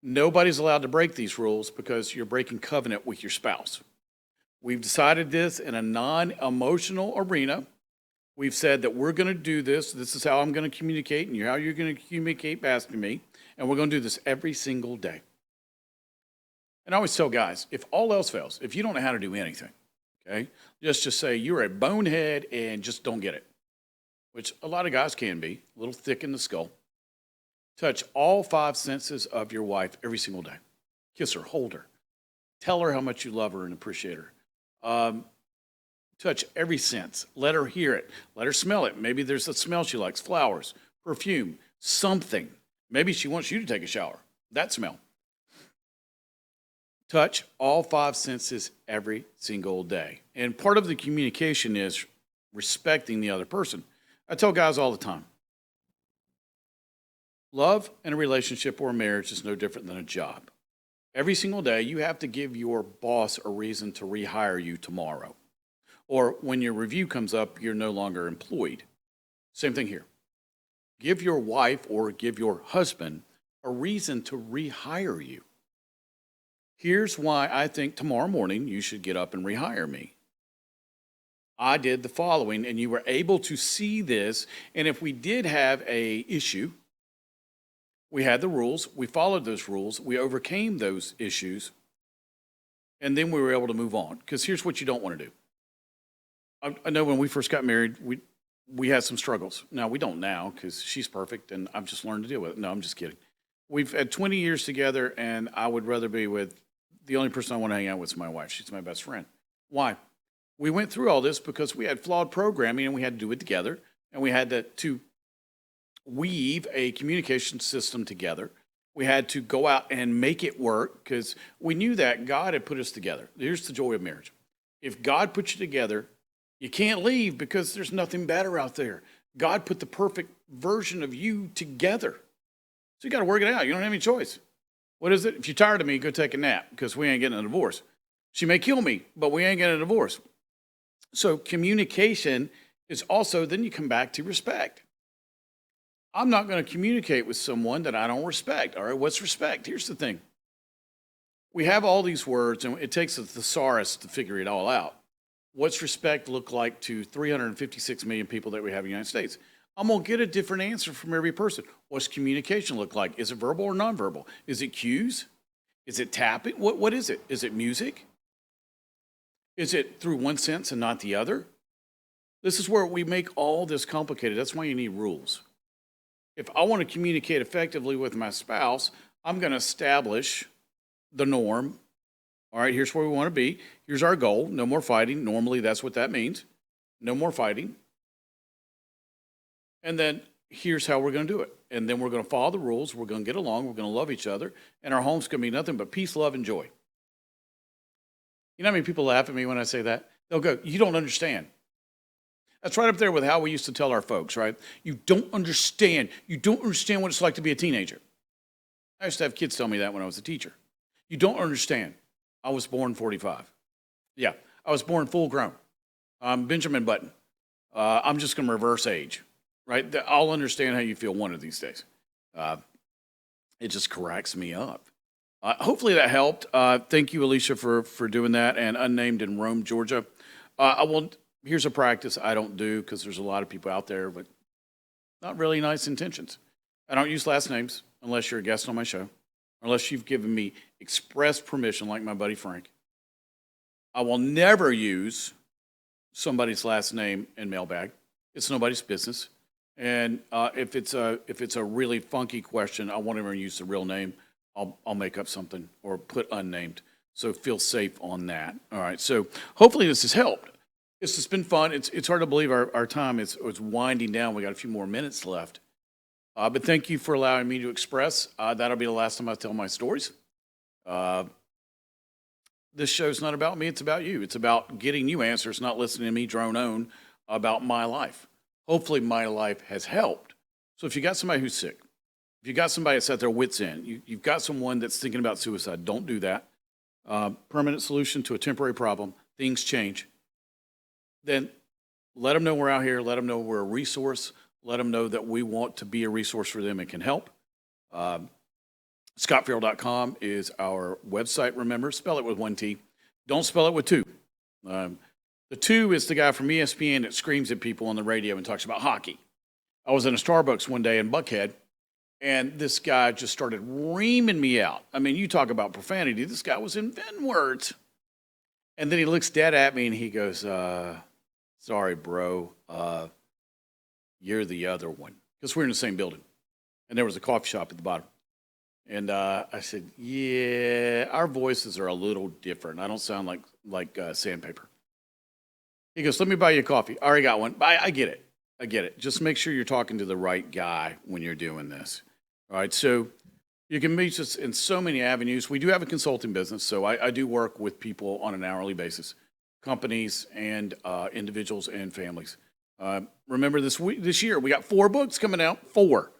A: Nobody's allowed to break these rules because you're breaking covenant with your spouse. We've decided this in a non-emotional arena. We've said that we're going to do this. This is how I'm going to communicate and how you're going to communicate back to me. And we're going to do this every single day. And I always tell guys, if all else fails, if you don't know how to do anything, okay, just say you're a bonehead and just don't get it, which a lot of guys can be, a little thick in the skull. Touch all 5 senses of your wife every single day. Kiss her, hold her. Tell her how much you love her and appreciate her. Touch every sense. Let her hear it. Let her smell it. Maybe there's a smell she likes, flowers, perfume, something. Maybe she wants you to take a shower. That smell. Touch all 5 senses every single day. And part of the communication is respecting the other person. I tell guys all the time, love and a relationship or a marriage is no different than a job. Every single day, you have to give your boss a reason to rehire you tomorrow. Or when your review comes up, you're no longer employed. Same thing here. Give your wife or give your husband a reason to rehire you. Here's why I think tomorrow morning you should get up and rehire me. I did the following, and you were able to see this. And if we did have an issue, we had the rules, we followed those rules, we overcame those issues, and then we were able to move on. Because here's what you don't want to do. I know when we first got married, we had some struggles. Now, we don't now because she's perfect, and I've just learned to deal with it. No, I'm just kidding. We've had 20 years together, and I would rather be with the only person I want to hang out with is my wife. She's my best friend. Why? We went through all this because we had flawed programming, and we had to do it together, and we had to weave a communication system together. We had to go out and make it work because we knew that God had put us together. Here's the joy of marriage. If God put you together, you can't leave because there's nothing better out there. God put the perfect version of you together. So you got to work it out. You don't have any choice. What is it? If you're tired of me, go take a nap because we ain't getting a divorce. She may kill me, but we ain't getting a divorce. So communication is also, then you come back to respect. I'm not going to communicate with someone that I don't respect. All right, what's respect? Here's the thing. We have all these words, and it takes a thesaurus to figure it all out. What's respect look like to 356 million people that we have in the United States? I'm going to get a different answer from every person. What's communication look like? Is it verbal or nonverbal? Is it cues? Is it tapping? What is it? Is it music? Is it through one sense and not the other? This is where we make all this complicated. That's why you need rules. If I want to communicate effectively with my spouse, I'm going to establish the norm. All right, here's where we want to be. Here's our goal. No more fighting. Normally, that's what that means. No more fighting. And then here's how we're going to do it. And then we're going to follow the rules. We're going to get along. We're going to love each other. And our home's going to be nothing but peace, love, and joy. You know how many people laugh at me when I say that? They'll go, you don't understand. That's right up there with how we used to tell our folks, right? You don't understand. You don't understand what it's like to be a teenager. I used to have kids tell me that when I was a teacher. You don't understand. I was born 45. Yeah, I was born full grown. I'm Benjamin Button. I'm just going to reverse age, right? I'll understand how you feel one of these days. It just cracks me up. Hopefully that helped. Thank you, Alicia, for doing that. And Unnamed in Rome, Georgia. Here's a practice I don't do because there's a lot of people out there with not really nice intentions. I don't use last names unless you're a guest on my show, unless you've given me express permission like my buddy Frank. I will never use somebody's last name in mailbag. It's nobody's business. And if it's a really funky question, I won't even use the real name. I'll make up something or put unnamed. So feel safe on that. All right. So hopefully this has helped. This has been fun. It's hard to believe our time is winding down. We got a few more minutes left. But thank you for allowing me to express. That'll be the last time I tell my stories. This show's not about me. It's about you. It's about getting you answers, not listening to me drone on about my life. Hopefully my life has helped. So if you got somebody who's sick, if you got somebody that's at their wits' end, you've got someone that's thinking about suicide, don't do that. Permanent solution to a temporary problem. Things change. Then let them know we're out here. Let them know we're a resource. Let them know that we want to be a resource for them and can help. ScotFerrell.com is our website, remember. Spell it with one T. Don't spell it with two. The two is the guy from ESPN that screams at people on the radio and talks about hockey. I was in a Starbucks one day in Buckhead, and this guy just started reaming me out. I mean, you talk about profanity. This guy was inventing words. And then he looks dead at me and he goes, sorry, bro, you're the other one. Because we're in the same building. And there was a coffee shop at the bottom. And I said, yeah, our voices are a little different. I don't sound like sandpaper. He goes, let me buy you a coffee. I already got one. I get it. I get it. Just make sure you're talking to the right guy when you're doing this. All right, so you can meet us in so many avenues. We do have a consulting business, so I do work with people on an hourly basis, companies and individuals and families. Remember this year, we got 4 books coming out, 4.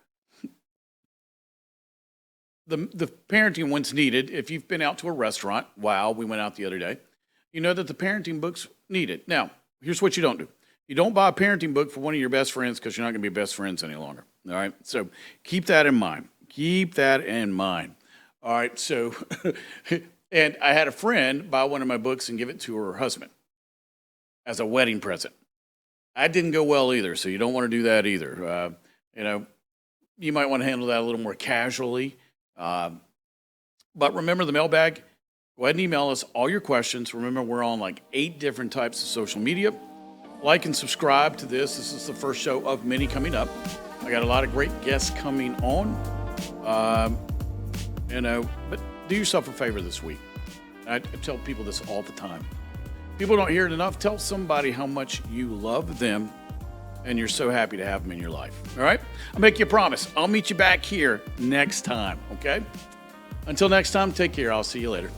A: The parenting one's needed. If you've been out to a restaurant, wow, we went out the other day, you know that the parenting book's needed. Now, here's what you don't do. You don't buy a parenting book for one of your best friends because you're not going to be best friends any longer. All right, so keep that in mind. Keep that in mind. All right, so, and I had a friend buy one of my books and give it to her husband as a wedding present. That didn't go well either, so you don't want to do that either. You might want to handle that a little more casually. But remember the mailbag. Go ahead and email us all your questions. Remember, we're on like 8 different types of social media. Like and subscribe to this. This is the first show of many coming up. I got a lot of great guests coming on. But do yourself a favor this week. I tell people this all the time. People don't hear it enough. Tell somebody how much you love them and you're so happy to have them in your life. All right? I'll make you a promise. I'll meet you back here next time, okay? Until next time, take care. I'll see you later.